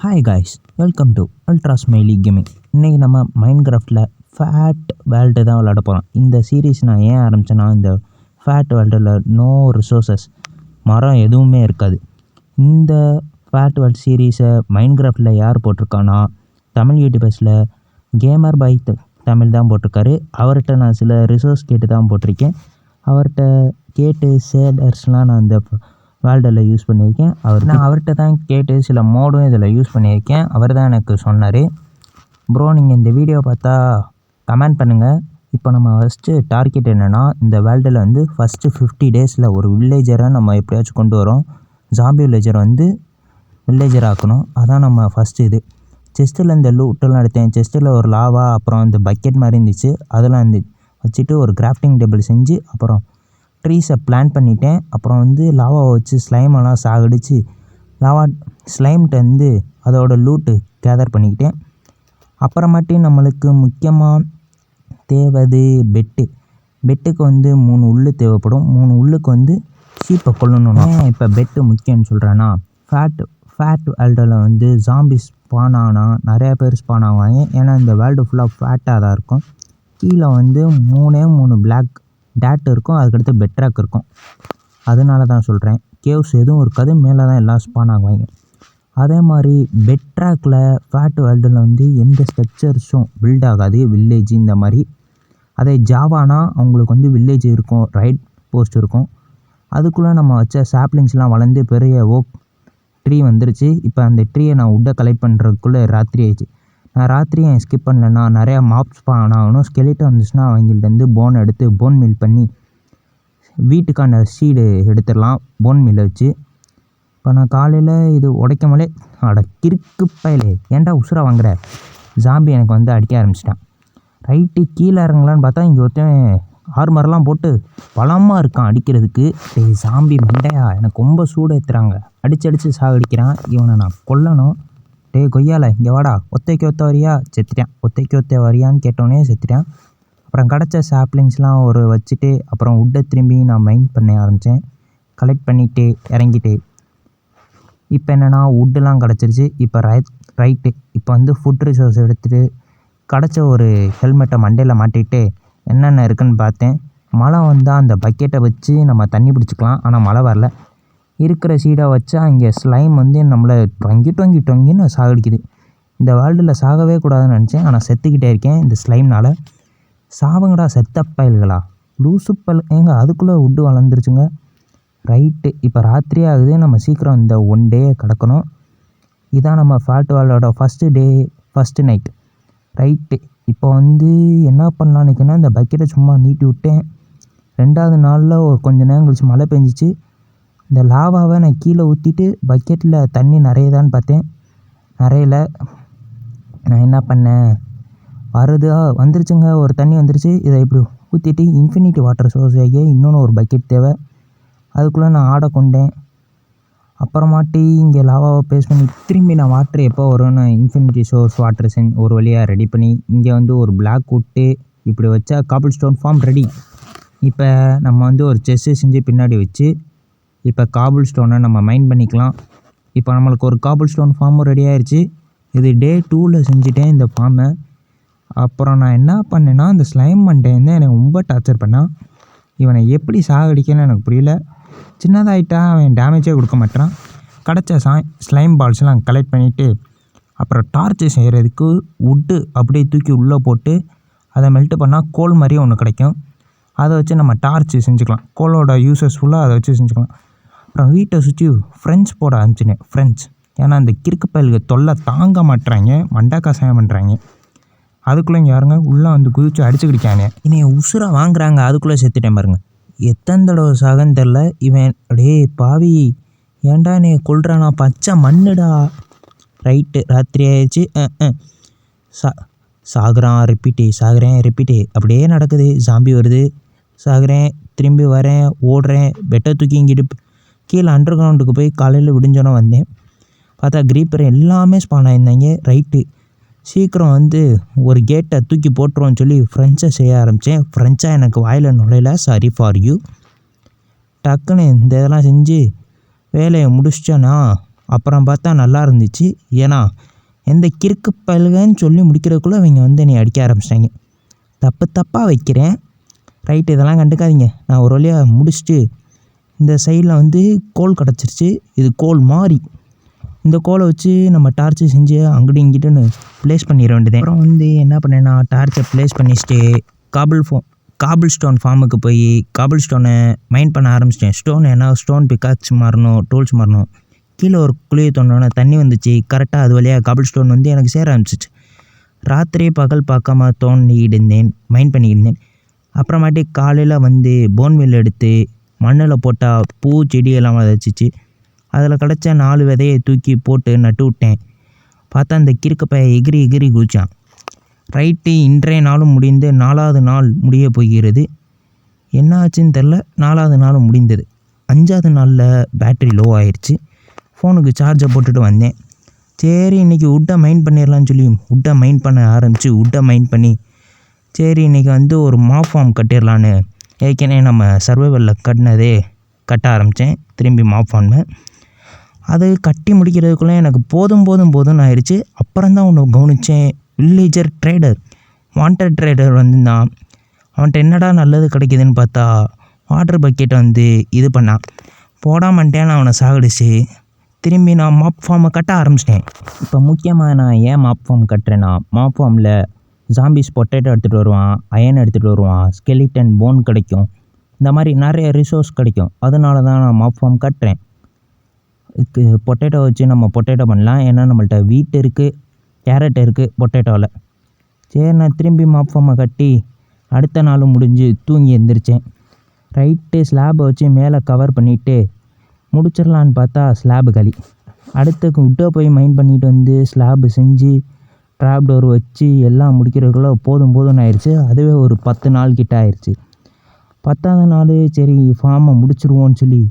Hi guys, welcome to ultra smiley gaming. இன்றைக்கி நம்ம மைன்கிராஃப்டில் fat world தான் விளையாட போகிறோம். இந்த சீரீஸ் நான் ஏன் ஆரம்பித்தேன்னா, இந்த ஃபேட் வேர்ல்டில் நோ ரிசோர்ஸஸ், மரம் எதுவுமே இருக்காது. இந்த ஃபேட் வேர்ல்டு சீரீஸை மைன்கிராஃப்டில் யார் போட்டிருக்கான்னா, தமிழ் யூடியூபர்ஸில் கேமர் பை தமிழ் தான் போட்டிருக்காரு. அவர்கிட்ட நான் சில ரிசோர்ஸ் கேட்டு தான் போட்டிருக்கேன். அவர்கிட்ட கேட்டு ஷேடர்ஸ்லாம் நான் இந்த வேர்ல்டில் யூஸ் பண்ணியிருக்கேன். நான் அவர்கிட்ட தான் கேட்டு சில மோடும் இதில் யூஸ் பண்ணியிருக்கேன். அவர் தான் எனக்கு சொன்னார், ப்ரோ நீங்கள் இந்த வீடியோ பார்த்தா கமெண்ட் பண்ணுங்கள். இப்போ நம்ம ஃபஸ்ட்டு டார்கெட் என்னென்னா, இந்த வேர்ல்டில் வந்து ஃபஸ்ட்டு 50 டேஸில் ஒரு வில்லேஜரை நம்ம எப்படியாச்சும் கொண்டு வரோம். ஜாம்பி வில்லேஜரை வந்து வில்லேஜர் ஆக்கணும். அதான் நம்ம ஃபஸ்ட்டு இது. செஸ்ட்டில் இந்த லூட்டெல்லாம் எடுத்தேன். செஸ்ட்டில் ஒரு லாவா, அப்புறம் இந்த பக்கெட் மாதிரி இருந்துச்சு, அதெல்லாம் வந்து வச்சுட்டு ஒரு கிராஃப்டிங் டேபிள் செஞ்சு, அப்புறம் ட்ரீஸை பிளான் பண்ணிட்டேன். அப்புறம் வந்து லாவாவை வச்சு ஸ்லைமெல்லாம் சாகடிச்சு லாவா ஸ்லைம்கிட்ட வந்து அதோட லூட்டு கேதர் பண்ணிக்கிட்டேன். அப்புறமாட்டி நம்மளுக்கு முக்கியமாக தேவது பெட்டுக்கு வந்து 3 உள்ளு தேவைப்படும். 3 உள்ளுக்கு வந்து ஷீப்பை கொல்லணும்னா இப்போ பெட்டு முக்கியம்னு சொல்கிறேன்னா, ஃபேட் வேர்ல்டில் வந்து ஜாம்பிஸ் ஸ்பான் ஆனால் நிறையா பேர் ஸ்பான் ஆகுவாங்க. ஏன்னா இந்த வேர்ல்டு ஃபுல்லாக ஃபேட்டாக தான் இருக்கும். கீழே வந்து 3 பிளாக் டேட் இருக்கும், அதுக்கடுத்து பெட்ராக் இருக்கும். அதனால தான் சொல்கிறேன், கேவ்ஸ் எதுவும் இருக்காது, மேலே தான் எல்லாம் ஸ்பான் ஆகுவாங்க. அதே மாதிரி பெட்ராக்கில் ஃபேட் வேர்ல்டில் வந்து எந்த ஸ்ட்ரக்சர்ஸும் பில்ட் ஆகாது, வில்லேஜ் இந்த மாதிரி. அதே ஜாவானா அவங்களுக்கு வந்து வில்லேஜ் இருக்கும், ரைட் போஸ்ட் இருக்கும். அதுக்குள்ளே நம்ம வச்ச சாப்லிங்ஸ்லாம் வளர்ந்து பெரிய ஓக் ட்ரீ வந்துருச்சு. இப்போ அந்த ட்ரீயை நான் உட்டை கலெக்ட் பண்ணுறதுக்குள்ளே ராத்திரி ஆயிடுச்சு. நான் ராத்திரியை ஸ்கிப் பண்ணலன்னா நிறையா மாப்ஸ் ஸ்பான் ஆகணும். ஸ்கெலிட்டன் வந்துச்சுன்னா அவங்கள்ட்டேருந்து போன் எடுத்து போன் மில் பண்ணி வீட்டுக்கான சீடு எடுத்துடலாம் போன் மில்லை வச்சு. இப்போ நான் காலையில் இது உடைக்கமலே கிறுக்கு பயலே ஏன்டா உசுரை வாங்குற, ஜாம்பி எனக்கு வந்து அடிக்க ஆரம்பிச்சிட்டான். ரைட்டு கீழே இறங்கலான்னு பார்த்தா இங்கே ஒருத்தன் ஆர்மரெலாம் போட்டு பலமாக இருக்கான் அடிக்கிறதுக்கு. ஜாம்பி மண்டையா, எனக்கு ரொம்ப சூடு ஏற்றுறாங்க, அடித்து சாகடிக்கிறான். இவனை நான் கொல்லணும். கொய்யால இங்கே வாடா, ஒத்த வரியா, செத்துட்டேன். ஒத்த வரியான்னு கேட்டோன்னே செத்துட்டேன். அப்புறம் கிடச்ச சாப்லிங்ஸ்லாம் ஒரு வச்சுட்டு அப்புறம் உட்டை திரும்பி நான் மைண்ட் பண்ண ஆரம்பித்தேன். கலெக்ட் பண்ணிவிட்டு இறங்கிட்டு இப்போ என்னென்னா உட்டெலாம் கிடச்சிருச்சு. இப்போ ரைட்டு இப்போ வந்து ஃபுட் ரிசோர்ஸ் எடுத்துகிட்டு கிடச்ச ஒரு ஹெல்மெட்டை மண்டையில் மாட்டிட்டு என்னென்ன இருக்குதுன்னு பார்த்தேன். மழை வந்தால் அந்த பக்கெட்டை வச்சு நம்ம தண்ணி பிடிச்சிக்கலாம். ஆனால் மழை வரல. இருக்கிற சீடை வச்சா இங்கே ஸ்லைம் வந்து நம்மளை டொங்கின்னு சாகடிக்குது. இந்த வேர்ல்டில் சாகவே கூடாதுன்னு நினச்சேன், ஆனால் செத்துக்கிட்டே இருக்கேன் இந்த ஸ்லைம்னால். சாவுங்கடா செத்த பயல்களா, லூசு பல் ஏங்க, அதுக்குள்ளே உட்டு வளர்ந்துருச்சுங்க. ரைட்டு இப்போ ராத்திரி ஆகுது, நம்ம சீக்கிரம் இந்த 1 டே கிடக்கணும். இதான் நம்ம ஃபேட் வேர்ல்டோட ஃபஸ்ட்டு நைட். ரைட்டு இப்போ வந்து என்ன பண்ணலான்னு நினைக்கிறேன்னா, இந்த பக்கெட்டை சும்மா நீட்டி விட்டேன். 2வது நாளில் ஒரு கொஞ்சம் நேரம் கழிச்சு மழை பெஞ்சிச்சு. இந்த லாவாவை நான் கீழே ஊற்றிட்டு பக்கெட்டில் தண்ணி நிறையதான்னு பார்த்தேன், நிறையல. நான் என்ன பண்ணேன், வந்துருச்சுங்க, ஒரு தண்ணி வந்துருச்சு. இதை இப்படி ஊற்றிட்டு இன்ஃபினிட்டி வாட்டர் சோர்ஸ் ஆகிய இன்னொன்று ஒரு பக்கெட் தேவை. அதுக்குள்ளே நான் ஆடை கொண்டேன். அப்புறமாட்டி இங்கே லாவாவை பேஸ்ட் பண்ணி திரும்பி நான் வாட்டர் எப்போ வரும்னு இன்ஃபினிட்டி சோர்ஸ் வாட்டர் ஒரு வழியாக ரெடி பண்ணி இங்கே வந்து ஒரு பிளாக் விட்டு இப்படி வச்சா காபிள் ஸ்டோன் ஃபார்ம் ரெடி. இப்போ நம்ம வந்து ஒரு செஸ்ஸு செஞ்சு பின்னாடி வச்சு இப்போ காபிள் ஸ்டோனை நம்ம மைண்ட் பண்ணிக்கலாம். இப்போ நம்மளுக்கு ஒரு காபிள் ஸ்டோன் ஃபார்மும் ரெடி ஆயிடுச்சு. இது டே 2ல் செஞ்சுட்டேன் இந்த ஃபார்மை. அப்புறம் நான் என்ன பண்ணேன்னா, இந்த ஸ்லைம் மண்டேன்னு எனக்கு ரொம்ப டார்ச்சர் பண்ணான். இவனை எப்படி சாகடிக்கணும்னு எனக்கு புரியல. சின்னதாகிட்டா அவன் டேமேஜே கொடுக்க மாட்டான். கிடச்ச ஸ்லைம் பால்ஸ்லாம் கலெக்ட் பண்ணிவிட்டு அப்புறம் டார்ச்சு செய்கிறதுக்கு உட்டு அப்படியே தூக்கி உள்ளே போட்டு அதை மெல்ட் பண்ணால் கோல் மாதிரியே ஒன்று கிடைக்கும். அதை வச்சு நம்ம டார்ச்சு செஞ்சுக்கலாம். கோலோட யூசஸ் ஃபுல்லாக அதை வச்சு செஞ்சுக்கலாம். அப்புறம் வீட்டை சுற்றி ஃப்ரெண்ட்ஸ் போட ஆரம்பிச்சினேன். ஃப்ரெண்ட்ஸ் ஏன்னா அந்த கிறுக்கு பயலுக்கு தொல்லை தாங்க மாட்டுறாங்க, மண்டா காசாயம் பண்ணுறாங்க. அதுக்குள்ளே இங்கே யாருங்க உள்ளே வந்து குதிச்சு அடிச்சுக்கிடிக்கானே, இனி உசுரை வாங்குறாங்க. அதுக்குள்ளே செத்துட்டேன் பாருங்க. எத்தனை தடவை சாகன்னு தெரில. இவன் பாவி ஏன்டா நீ கொல்றானா, பச்சை மண்ணுடா. ரைட்டு ராத்திரி ஆயிடுச்சு. சாகுறேன் ரிப்பீட்டு அப்படியே நடக்குது. ஜாம்பி வருது, சாகுறேன், திரும்பி வரேன், ஓடுறேன். பெட்டை தூக்கி இங்கிட்டு கீழே அண்டர் கிரவுண்டுக்கு போய் காலையில் விடிஞ்சோன்னே வந்தேன். பார்த்தா க்ரீப்பர் எல்லாமே ஸ்பான் ஆகியிருந்தாங்க. ரைட்டு சீக்கிரம் வந்து ஒரு கேட்டை தூக்கி போட்டுருவோன்னு சொல்லி ஃப்ரெண்ட்ஸை செய்ய ஆரம்பித்தேன். ஃப்ரெண்ட்ஸாக எனக்கு வாயில் நுழையில, சாரி ஃபார் யூ. டக்குன்னு இந்த இதெல்லாம் செஞ்சு வேலையை முடிச்சிட்டேன்னா அப்புறம் பார்த்தா நல்லா இருந்துச்சு. ஏன்னா எந்த கிறுக்கு பயலுகன்னு சொல்லி முடிக்கிறதுக்குள்ளே அவங்க வந்து என்னை அடிக்க ஆரம்பிச்சிட்டாங்க. தப்பாக வைக்கிறேன். ரைட்டு, இதெல்லாம் கண்டுக்காதீங்க. நான் ஒரு வழியாக முடிச்சுட்டு இந்த சைடில் வந்து கோல் கிடச்சிருச்சு. இது கோல் மாறி இந்த கோலை வச்சு நம்ம டார்ச்சு செஞ்சு அங்கிட்டு இங்கிட்டுன்னு ப்ளேஸ் பண்ணிட வேண்டியது. அப்புறம் வந்து என்ன பண்ணேன்னா டார்ச்சை ப்ளேஸ் பண்ணிச்சுட்டு காபிள் ஸ்டோன் ஃபார்முக்கு போய் காபிள் ஸ்டோனை மைண்ட் பண்ண ஆரம்பிச்சிட்டேன். ஸ்டோன் பிக்காக்ஸ் மாறணும், டூல்ஸ் மாறணும். கீழே ஒரு குழியை தோணுன்னா தண்ணி வந்துச்சு. கரெக்டாக அது வழியாக காபிள் ஸ்டோன் வந்து எனக்கு சேர ஆரம்பிச்சிச்சு. ராத்திரி பகல் பார்க்காம தோண்டிக்கிட்டு இருந்தேன், மைண்ட் பண்ணிக்கிட்டு இருந்தேன். அப்புறமாட்டி காலையில் வந்து போன்வில் எடுத்து மண்ணில் போட்டால் பூ செடியெல்லாம் விதைச்சிச்சு. அதில் கிடச்ச 4 விதையை தூக்கி போட்டு நட்டு விட்டேன். பார்த்தா அந்த கிறுக்கு பைய எகிரி குதிச்சான். ரைட்டு, இன்றைய நாளும் முடிந்து 4வது நாள் முடிய போகிறது. என்ன ஆச்சுன்னு தெரில. 4வது நாளும் முடிந்தது. 5வது நாளில் பேட்ரி லோ ஆயிடுச்சு. ஃபோனுக்கு சார்ஜை போட்டுட்டு வந்தேன். சரி, இன்றைக்கி உட்டை மைண்ட் பண்ணிடலான்னு சொல்லி உட்டை மைண்ட் பண்ண ஆரம்பித்து உட்டை மைண்ட் பண்ணி சரி இன்றைக்கி வந்து ஒரு மாப் ஃபார்ம் கட்டிடலான்னு ஏற்கனவே நம்ம சர்வைவலில் கட்ட ஆரம்பித்தேன். திரும்பி மாப் ஃபார்மை அது கட்டி முடிக்கிறதுக்குள்ளே எனக்கு போதும்னு ஆயிடுச்சு. அப்புறம்தான் ஒன்று கவனித்தேன். வில்லேஜர் ட்ரேடர், வாண்டட் ட்ரேடர் வந்துருந்தான். அவன்கிட்ட என்னடா நல்லது கிடைக்கிதுன்னு பார்த்தா வாட்டர் பக்கெட்டை வந்து இது பண்ணான். போடாமட்டேன்னு அவனை சாகடிச்சு திரும்பி நான் மாப் ஃபார்மை கட்ட ஆரம்பிச்சிட்டேன். இப்போ முக்கியமாக நான் ஏன் மாப் ஃபார்ம் கட்டுறேன்னா, மாப் ஃபார்மில் ஜாம்பிஸ் பொட்டேட்டோ எடுத்துகிட்டு வருவான், அயன் எடுத்துகிட்டு வருவான், ஸ்கெலிட்டன் போன் கிடைக்கும். இந்த மாதிரி நிறைய ரிசோர்ஸ் கிடைக்கும். அதனால தான் நான் மாப் ஃபார்ம் கட்டுறேன். பொட்டேட்டோ வச்சு நம்ம பொட்டேட்டோ பண்ணலாம். ஏன்னா நம்மள்ட்ட வீட் இருக்குது, கேரட் இருக்குது பொட்டேட்டோவில். சரி, நான் திரும்பி மாப் ஃபார்மை கட்டி அடுத்த நாளும் முடிஞ்சு தூங்கி எழுந்திரிச்சேன். ரைட்டு, ஸ்லாபை வச்சு மேலே கவர் பண்ணிவிட்டு முடிச்சிடலான்னு பார்த்தா ஸ்லாபு களி. அடுத்து விட்டோ போய் மைண்ட் பண்ணிட்டு வந்து ஸ்லாபு செஞ்சு ட்ராப் டோர் வச்சு எல்லாம் முடிக்கிறதுக்குள்ளே போதும்னு ஆயிடுச்சு. அதுவே ஒரு 10 நாள் கிட்ட ஆயிடுச்சு. 10வது நாள் சரி ஃபார்மை முடிச்சிருவோன்னு சொல்லி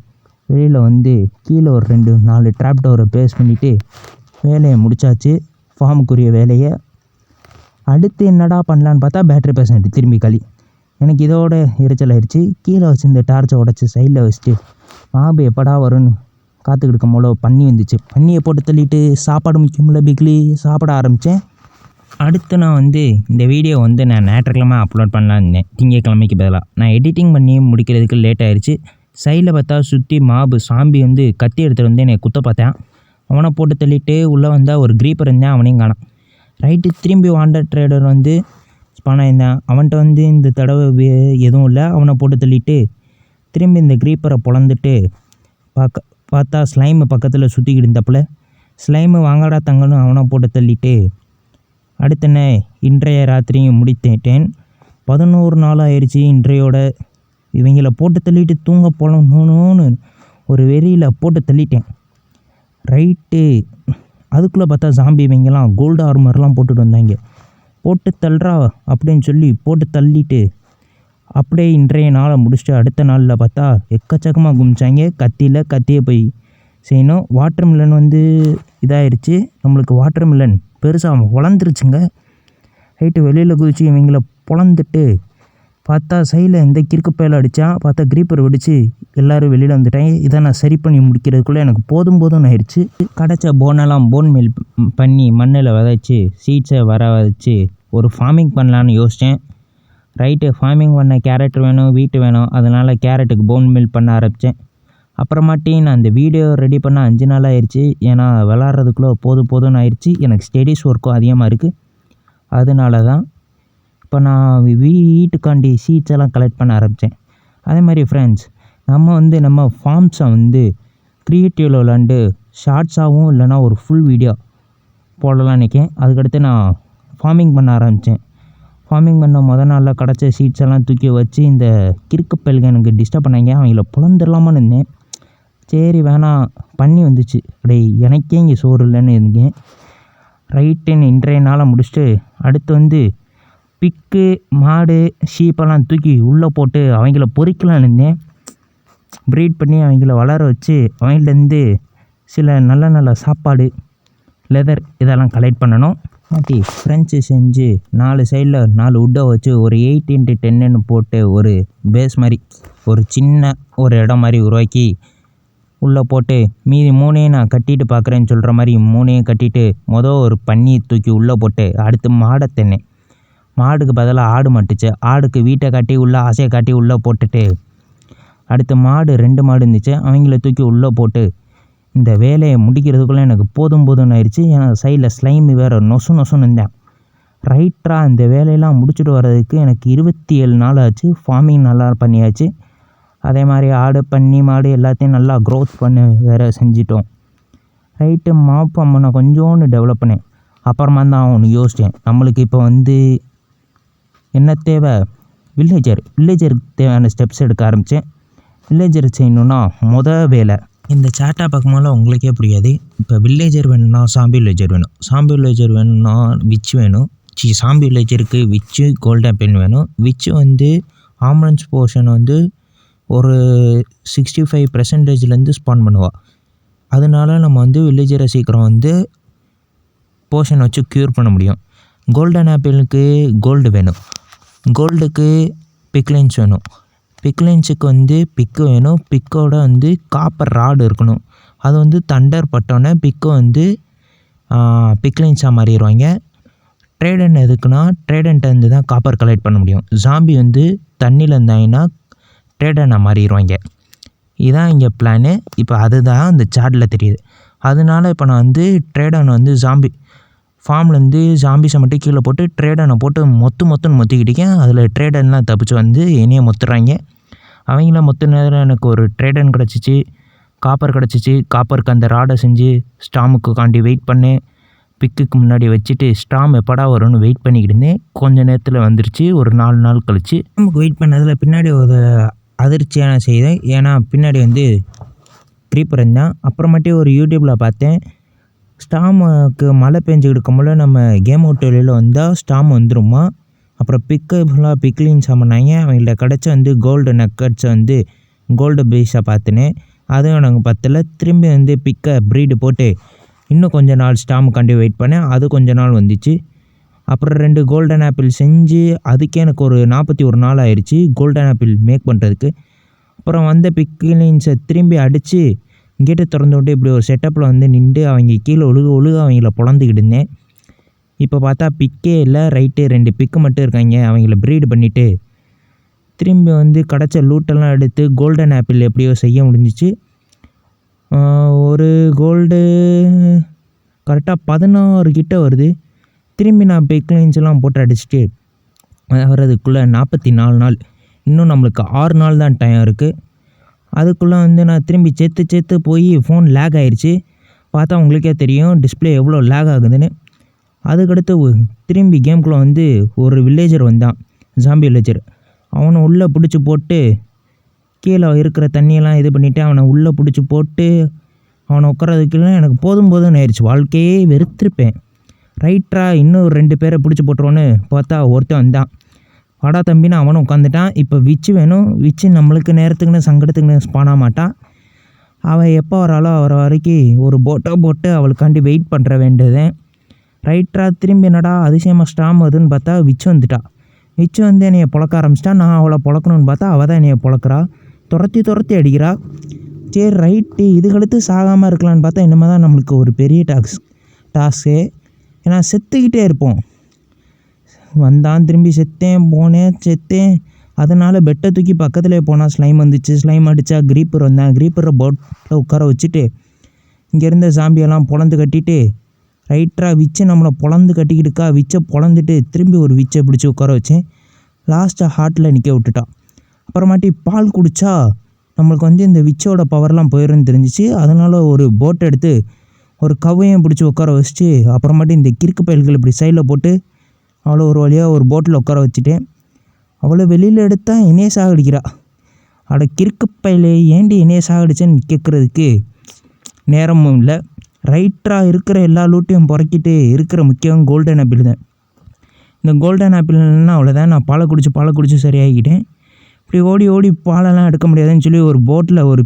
வெளியில் வந்து கீழே ஒரு 2-4 ட்ராப் டோரை பேஸ் பண்ணிவிட்டு வேலையை முடித்தாச்சு, ஃபார்முக்குரிய வேலையை. அடுத்து என்னடா பண்ணலான்னு பார்த்தா பேட்ரி பெர்சன்ட் திரும்பி களி. எனக்கு இதோட எரிச்சல் ஆயிடுச்சு. கீழே வச்சு இந்த டார்ச்சை உடச்சி சைடில் வச்சுட்டு மாபு எப்படா வரும்னு காத்துக்கிட்டு இருக்கும் போல பன்னி வந்துச்சு. பன்னியை போட்டு தள்ளிட்டு சாப்பாடு முக்கியமில்ல பிக்லி சாப்பிட ஆரம்பித்தேன். அடுத்து நான் வந்து இந்த வீடியோ வந்து நான் ஞாயிற்றுக்கிழமை அப்லோட் பண்ணலான்னு இருந்தேன், திங்கக்கிழமைக்கு பதிலாக. நான் எடிட்டிங் பண்ணி முடிக்கிறதுக்கு லேட் ஆயிடுச்சு. சைடில் பார்த்தா சுற்றி மாபு சாம்பி வந்து கத்தி எடுத்துகிட்டு வந்து என்னை குத்த பார்த்தேன். அவனை போட்டு தள்ளிட்டு உள்ளே வந்தால் ஒரு க்ரீப்பர் இருந்தேன், அவனையும் காணாம். ரைட்டு, திரும்பி வாண்டட் ட்ரேடர் வந்து ஸ்பான் ஆயிருந்தேன். அவன்கிட்ட வந்து இந்த தடவை எதுவும் இல்லை. அவனை போட்டு தள்ளிட்டு திரும்பி இந்த க்ரீப்பரை பொழந்துட்டு பார்த்தா ஸ்லைமு பக்கத்தில் சுற்றிக்கிட்டு இருந்தப்பில் ஸ்லைமு வாங்கடா தங்கன்னு அவனை போட்டு தள்ளிட்டு அடுத்தன இன்றைய ராத்திரியும் முடித்தேன். 11 நாள் ஆயிடுச்சு. இன்றையோட இவங்கள போட்டு தள்ளிட்டு தூங்க போகணுன்னு ஒரு வெறியில் போட்டு தள்ளிட்டேன். ரைட்டு, அதுக்குள்ளே பார்த்தா ஜாம்பி இவங்கெல்லாம் கோல்டு ஆர்மர்லாம் போட்டுட்டு வந்தாங்க. போட்டு தள்ளுறா அப்படின்னு சொல்லி போட்டு தள்ளிட்டு அப்படியே இன்றைய நாளை முடிச்சுட்டு அடுத்த நாளில் பார்த்தா எக்கச்சக்கமாக குமிச்சாங்க. கத்தியை போய் செய்யணும். வாட்டர் மில்லன் வந்து இதாகிடுச்சு. நம்மளுக்கு வாட்டர் மில்லன் பெருசாக வளர்ந்துருச்சுங்க. ரைட்டு, வெளியில் குதிச்சு இவங்கள பொழந்துட்டு பார்த்தா சைடில் இந்த கிறுக்கு பையில் அடித்தான். பார்த்தா க்ரீப்பர் வெடிச்சு எல்லோரும் வெளியில் வந்துட்டாங்க. இதை நான் சரி பண்ணி முடிக்கிறதுக்குள்ளே எனக்கு போதும்னு ஆயிடுச்சு. கிடச்ச போனெல்லாம் போன் மில் பண்ணி மண்ணில் விதைச்சி சீட்ஸை வர வச்சு ஒரு ஃபார்மிங் பண்ணலான்னு யோசித்தேன். ரைட்டு, ஃபார்மிங் பண்ண கேரட் வேணும், வீட்டு வேணும். அதனால் கேரட்டுக்கு போன் மில் பண்ண ஆரம்பித்தேன். அப்புறமாட்டி நான் அந்த வீடியோ ரெடி பண்ண 5 நாள் ஆயிடுச்சு. ஏன்னா விளாட்றதுக்குள்ளே போதும்னு ஆயிடுச்சு. எனக்கு ஸ்டடீஸ் ஒர்க்கும் அதிகமாக இருக்குது. அதனால தான் இப்போ நான் வீட்டுக்காண்டி சீட்ஸ் எல்லாம் கலெக்ட் பண்ண ஆரம்பித்தேன். அதே மாதிரி ஃப்ரெண்ட்ஸ், நம்ம ஃபார்ம்ஸை வந்து க்ரியேட்டிவில் விளாண்டு ஷார்ட்ஸாகவும் இல்லைனா ஒரு ஃபுல் வீடியோ போடலான்னு நினைக்கிறேன். அதுக்கடுத்து நான் ஃபார்மிங் பண்ண ஆரம்பித்தேன். ஃபார்மிங் பண்ண நாளில் கிடச்ச சீட்ஸ் எல்லாம் தூக்கி வச்சு இந்த கிறுக்கு பல்க எனக்கு டிஸ்டர்ப் பண்ணாங்க. அவங்கள புலந்துடலாமான்னு இருந்தேன். சரி வேணாம், பண்ணி வந்துச்சு. அப்படியே எனக்கே இங்கே சோறு இல்லைன்னு இருந்தேன். ரைட்டுன்னு இன்றைய நாளை முடிச்சுட்டு அடுத்து வந்து பிக்கு மாடு ஷீப்பெல்லாம் தூக்கி உள்ளே போட்டு அவங்கள பொறிக்கலான்னு இருந்தேன். ப்ரீட் பண்ணி அவங்கள வளர வச்சு அவங்கள்டேருந்து சில நல்ல சாப்பாடு, லெதர் இதெல்லாம் கலெக்ட் பண்ணணும். மாட்டி ஃப்ரெஞ்சு செஞ்சு 4 சைடில் 4 உட்டை வச்சு ஒரு 8x10ன்னு போட்டு ஒரு பேஸ் மாதிரி ஒரு சின்ன ஒரு இடம் மாதிரி உருவாக்கி உள்ளே போட்டு மீதி 3ஐயும் நான் கட்டிட்டு பார்க்குறேன்னு சொல்கிற மாதிரி 3ஐயும் கட்டிட்டு ஒரு பன்னி தூக்கி உள்ளே போட்டு அடுத்து மாடை தின்னேன். மாடுக்கு பதிலாக ஆடு மாட்டுச்சு. ஆடுக்கு வீட்டை காட்டி உள்ளே ஆசையை காட்டி உள்ளே போட்டுட்டு அடுத்து மாடு 2 மாடு இருந்துச்சு. அவங்கள தூக்கி உள்ளே போட்டு இந்த வேலையை முடிக்கிறதுக்குள்ளே எனக்கு போதும்னு ஆயிடுச்சு. ஏன்னா சைடில் ஸ்லைமு வேறு நொசுன்னு இருந்தேன். ரைட்டாக இந்த வேலையெல்லாம் முடிச்சுட்டு வர்றதுக்கு எனக்கு 27 நாள் ஆச்சு. ஃபார்மிங் நல்லா பண்ணியாச்சு. அதே மாதிரி ஆடு பன்னி மாடு எல்லாத்தையும் நல்லா க்ரோத் பண்ணி வேறு செஞ்சிட்டோம். ரைட்டு மாப் நான் கொஞ்சோன்னு டெவலப் பண்ணேன். அப்புறமா தான் ஒன்று யோசித்தேன், நம்மளுக்கு இப்போ என்ன தேவை? வில்லேஜருக்கு தேவையான ஸ்டெப்ஸ் எடுக்க ஆரம்பித்தேன். வில்லேஜர் செய்யணுன்னா வேலை இந்த சேட்டா பார்க்கும்போது உங்களுக்கே புரியாது. இப்போ வில்லேஜர் வேணும்னா சாம்பி வில்லேஜர் வேணும். சாம்பி வில்லேஜர் வேணும்னா விச் வேணும். சாம்பி வில்லேஜருக்கு விச்சு கோல்டன் ஆப்பிள் வேணும். விச்சு ஆம்புலன்ஸ் போர்ஷன் ஒரு 65% ஸ்பான் பண்ணுவாள். அதனால நம்ம வில்லேஜரை சீக்கிரம் போர்ஷன் வச்சு க்யூர் பண்ண முடியும். கோல்டன் ஆப்பிளுக்கு கோல்டு வேணும். கோல்டுக்கு பிக்லைன்ஸ் வேணும். பிக்லைன்ஸுக்கு பிக்கு வேணும். பிக்கோட காப்பர் ராடு இருக்கணும். அது தண்டர் பட்டோன்னே பிக்கு பிக்லைன்ஸாக மாறிடுவாங்க. ட்ரேடன் எதுக்குன்னா ட்ரேடன்ட்டு தான் காப்பர் கலெக்ட் பண்ண முடியும். ஜாம்பி தண்ணியில் இருந்தாங்கன்னா ட்ரேடனை மாறிடுவாங்க. இதுதான் இங்கே பிளானு. இப்போ அதுதான் இந்த சார்ட்டில் தெரியுது. அதனால இப்போ நான் ட்ரேடன் ஜாம்பி ஃபார்ம்லேருந்து ஜாம்பிஸை மட்டும் கீழே போட்டு ட்ரேடனை போட்டு மொத்துன்னு மொத்திக்கிட்டேன். அதில் ட்ரேடன்லாம் தப்பிச்சு என்னையே மொத்துறாங்க. அவங்கள மொத்த நேரம் எனக்கு ஒரு ட்ரேடன் கிடச்சிச்சு, காப்பர் கிடச்சிச்சு. காப்பருக்கு அந்த ராடை செஞ்சு ஸ்டாமுக்கு காண்டி வெயிட் பண்ணேன். பிக்குக்கு முன்னாடி வச்சுட்டு ஸ்டாம் எப்படா வரும்னு வெயிட் பண்ணிக்கிட்டு இருந்தேன். கொஞ்சம் நேரத்தில் வந்துருச்சு. ஒரு 4 நாள் கழிச்சு நமக்கு வெயிட் பண்ணதில் பின்னாடி ஒரு அதிர்ச்சியான செய்தி. ஏன்னா பின்னாடி க்ரீப்பர் இருந்தான். அப்புறமேட்டு ஒரு யூடியூப்பில் பார்த்தேன், ஸ்டாமுக்கு மழை பெஞ்சுக்கிட்டு இருக்கும்போது நம்ம கேம் அவுட் வெளியில் வந்தால் ஸ்டாம் வந்துடுமா. அப்புறம் ஃபுல்லாக பிக்லின்ஸ் பண்ணாங்க. அவங்கள்ட்ட கிடச்ச கோல்டு நக்கட்ஸை கோல்டு பேஸாக பார்த்துனேன். அதுவும் எனக்கு பத்தில் திரும்பி பிக்கை ப்ரீடு போட்டு இன்னும் கொஞ்சம் நாள் ஸ்டாமுக்காண்டி வெயிட் பண்ணேன். அது கொஞ்ச நாள் வந்துச்சு. அப்புறம் 2 கோல்டன் ஆப்பிள் செஞ்சு அதுக்கே எனக்கு ஒரு 41 நாள் ஆயிடுச்சு கோல்டன் ஆப்பிள் மேக் பண்ணுறதுக்கு. அப்புறம் பிக்லின்ஸை திரும்பி அடித்து கேட்டை திறந்து விட்டு இப்படி ஒரு செட்டப்பில் நின்று அவங்க கீழே ஒழுக அவங்கள பொழந்துக்கிட்டு இருந்தேன். இப்போ பார்த்தா பிக்கே இல்லை. ரைட்டு 2 பிக்கு மட்டும் இருக்காங்க. அவங்கள ப்ரீடு பண்ணிவிட்டு திரும்பி கிடச்ச லூட்டெல்லாம் எடுத்து கோல்டன் ஆப்பிள் எப்படியோ செய்ய முடிஞ்சிச்சு. ஒரு கோல்டு கரெக்டாக 16 கிட்ட வருது. திரும்பி நான் பிக்லைன்ஸ்லாம் போட்டு அடிச்சுட்டு வர்றதுக்குள்ளே 44 நாள். இன்னும் நம்மளுக்கு 6 நாள் தான் டைம் இருக்குது. அதுக்குள்ளே நான் திரும்பி சேர்த்து போய் ஃபோன் லேக் ஆகிடுச்சு. பார்த்தா உங்களுக்கே தெரியும் டிஸ்பிளே எவ்வளோ லேக் ஆகுதுன்னு. அதுக்கடுத்து திரும்பி கேம்குள்ளே ஒரு வில்லேஜர் வந்தான், ஜாம்பி வில்லேஜர். அவனை உள்ளே பிடிச்சி போட்டு கீழே இருக்கிற தண்ணியெல்லாம் இது பண்ணிவிட்டு அவனை உள்ளே பிடிச்சி போட்டு அவனை உட்காரதுக்குள்ள எனக்கு போதும்னு ஆயிடுச்சு. வாழ்க்கையே வெறுத்திருப்பேன். ரைட்டாக இன்னும் 2 பேரை பிடிச்சி போட்டுருவோன்னு பார்த்தா ஒருத்தன் வந்தான். வாடா தம்பின்னு அவனும் உட்காந்துட்டான். இப்போ விச்சு வேணும். விச்சு நம்மளுக்கு நேரத்துக்குன்னு சங்கடத்துக்குன்னு ஸ்பான் ஆக மாட்டான். அவள் எப்போ வராளோ வர வரைக்கும் ஒரு போட்டு அவளுக்காண்டி வெயிட் பண்ணுற வேண்டியதேன். ரைட்டாக திரும்பி என்னடா அதிசயமாக ஸ்டாம் வருதுன்னு பார்த்தா விச்சு வந்துட்டா. விச்சு என்னையை பொழக்க ஆரம்பிச்சிட்டா. நான் அவளை பொழக்கணுன்னு பார்த்தா அவள் தான் என்னையை பொழக்கிறா. துரத்தி அடிக்கிறா. சரி ரைட்டு இதுகளுக்கு சாகாமல் இருக்கலான்னு பார்த்தா இனிமேல் தான் நம்மளுக்கு ஒரு பெரிய டாஸ்க்கு. ஏன்னா செத்துக்கிட்டே இருப்போம். வந்தான் திரும்பி செத்தேன். அதனால் பெட்டை தூக்கி பக்கத்துலேயே போனால் ஸ்லைம் வந்துச்சு. ஸ்லைம் அடித்தா க்ரீப்பர் வந்தான். க்ரீப்பரை போட்டில் உட்கார வச்சுட்டு இங்கேருந்த சாம்பியெல்லாம் பொழந்து கட்டிட்டு ரைட்டாக விச்சை நம்மளை பொழந்து கட்டிக்கிட்டுக்கா. விச்சை பொழந்துட்டு திரும்பி ஒரு விச்சை பிடிச்சி உட்கார வச்சேன். லாஸ்ட்டாக ஹார்ட்டில் நிற்க விட்டுட்டான். அப்புறமாட்டி பால் குடித்தா நம்மளுக்கு இந்த விச்சோட பவர்லாம் போயிடுன்னு தெரிஞ்சிச்சு. அதனால் ஒரு போட்டை எடுத்து ஒரு கவ்வையும் பிடிச்சி உட்கார வச்சுட்டு அப்புறமாட்டி இந்த கிறுக்கு பயல்கள் இப்படி சைடில் போட்டு அவளை ஒரு வழியாக ஒரு போட்டில் உட்கார வச்சுட்டேன். அவளை வெளியில் எடுத்தால் என்னையே சாகடிக்கிறா. அவளை கிறுக்கு பயிலே ஏண்டி என்னையை சாகடிச்சேன்னு கேட்குறதுக்கு நேரமும் இல்லை. ரைட்டாக இருக்கிற எல்லா லூட்டையும் புறக்கிட்டு இருக்கிற முக்கியம் கோல்டன் ஆப்பிள் தான். இந்த கோல்டன் ஆப்பிள்னா அவ்வளோதான். நான் பாலை குடிச்சு சரியாகிக்கிட்டேன். இப்படி ஓடி பாலெல்லாம் எடுக்க முடியாதுன்னு சொல்லி ஒரு போட்டில் ஒரு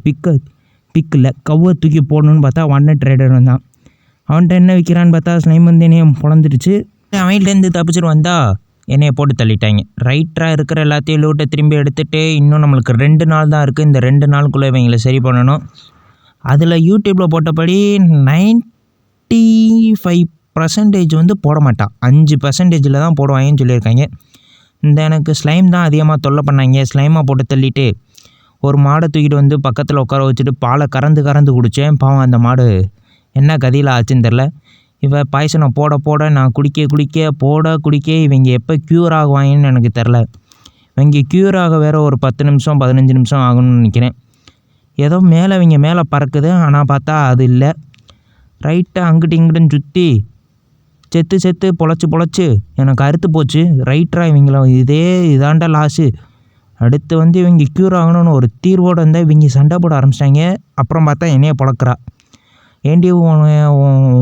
பிக்கில் கவ்வை தூக்கி போடணுன்னு பார்த்தா ஒன் ட்ரேடர் வந்தான். அவன்கிட்ட என்ன விற்கிறான்னு பார்த்தா ஸ்லைம் என்னையும் பொழந்துடுச்சு. அவன்கிட்டேருந்து தப்பிச்சிட்டு வந்தா என்னையை போட்டு தள்ளிட்டாங்க. ரைட்டாக இருக்கிற எல்லாத்தையும் லூட்டை திரும்பி எடுத்துகிட்டு இன்னும் நம்மளுக்கு 2 நாள் தான் இருக்குது. இந்த 2 நாளுக்குள்ளே இவங்களை சரி பண்ணணும். அதில் யூடியூப்பில் போட்டபடி 95% வந்து போட மாட்டான், 5% தான் போடுவாங்கன்னு சொல்லியிருக்காங்க. இந்த எனக்கு ஸ்லைம் தான் அதிகமாக தொல்லை பண்ணாங்க. ஸ்லைமாக போட்டு தள்ளிட்டு ஒரு மாடை தூக்கிட்டு வந்து பக்கத்தில் உட்கார வச்சுட்டு பாலை கறந்து குடித்தேன். பாவம் அந்த மாடு என்ன கதியில் ஆச்சுன்னு தெரில. பாய்சனை போட நான் குடிக்க இவங்க எப்போ க்யூர் ஆகுவாங்கன்னு எனக்கு தெரில. இவங்க க்யூர் ஆக வேறு ஒரு 10 நிமிஷம் 15 நிமிஷம் ஆகணும்னு நினைக்கிறேன். ஏதோ இவங்க மேலே பறக்குது, ஆனால் பார்த்தா அது இல்லை. ரைட்டாக அங்கிட்டு இங்கிட்டுன்னு சுற்றி செத்து பொழைச்சி எனக்கு அறுத்து போச்சு. ரைட்டரா இவங்கள இதாண்டா லாஸு. அடுத்து வந்து இவங்க க்யூர் ஆகணும்னு ஒரு தீர்வோடு இருந்தால் இவங்க சண்டை போட ஆரம்பிச்சிட்டாங்க. அப்புறம் பார்த்தா என்னைய பொழக்கிறா. ஏண்டி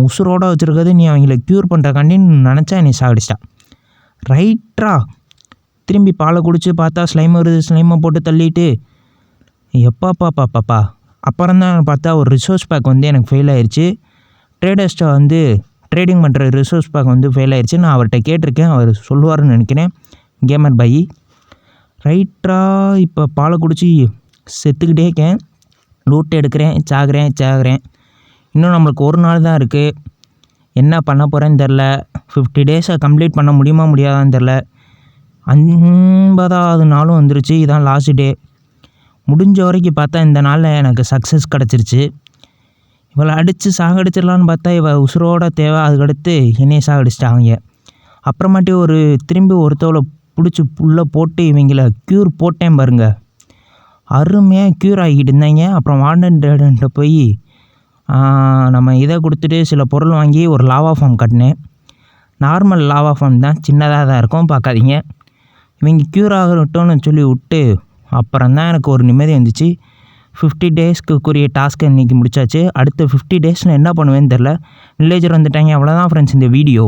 உசுரோடு வச்சுருக்கிறது நீ அவங்கள க்யூர் பண்ணுறக்காண்டின்னு நினச்சா என்னை சாகடிச்சிட்டா. ரைட்டரா திரும்பி பாலை குடித்து பார்த்தா ஸ்லைம் வருது. ஸ்லைமை போட்டு தள்ளிட்டு எப்பாப்பா. அப்புறம் தான் பார்த்தா ஒரு ரிசோர்ஸ் பேக் வந்து எனக்கு ஃபெயில் ஆயிடுச்சு. ட்ரேடர்ஸ்ட்டை வந்து ட்ரேடிங் பண்ணுற ரிசோர்ஸ் பேக் வந்து ஃபெயில் ஆயிடுச்சு. நான் அவர்கிட்ட கேட்டிருக்கேன், அவர் சொல்லுவார்னு நினைக்கிறேன், கேமர் பாய். ரைட்டரா இப்போ பாலை குடித்து செத்துக்கிட்டே இருக்கேன். லூட் எடுக்கிறேன், சாகுறேன். இன்னும் நம்மளுக்கு ஒரு நாள் தான் இருக்குது. என்ன பண்ண போகிறேன்னு தெரில. 50 டேஸை கம்ப்ளீட் பண்ண முடியாதான்னு தெரில. 50வது நாளும் வந்துருச்சு. இதான் லாஸ்ட் டே. முடிஞ்ச வரைக்கும் பார்த்தா இந்த நாளில் எனக்கு சக்ஸஸ் கிடச்சிருச்சு. இவளை அடித்து சாகடிச்சிடலான்னு பார்த்தா இவள் உசுரோட தேவை. அதுக்கடுத்து என்னையை சாகடிச்சிட்டாங்க. அப்புறமாட்டி திரும்பி ஒருத்தவளை பிடிச்சி உள்ளே போட்டு இவங்கள க்யூர் போட்டேன் பாருங்க. அருமையாக க்யூர் ஆகிக்கிட்டு இருந்தாங்க. அப்புறம் வார்டன்கிட்ட போய் நம்ம இதை கொடுத்துட்டு சில பொருள் வாங்கி ஒரு லாவா ஃபார்ம் கட்டினேன். நார்மல் லாவா ஃபார்ம் தான், சின்னதாக தான் இருக்கும், பார்க்காதீங்க. இவங்க க்யூர் ஆகட்டும்னு சொல்லி விட்டு அப்புறம் தான் எனக்கு ஒரு நிம்மதி வந்துச்சு. 50 டேஸ்க்குரிய டாஸ்க்கை இன்றைக்கி முடிச்சாச்சு. அடுத்த 50 டேஸில் என்ன பண்ணுவேன்னு தெரில. வில்லேஜர் வந்துட்டாங்க. அவ்வளோதான் ஃப்ரெண்ட்ஸ் இந்த வீடியோ.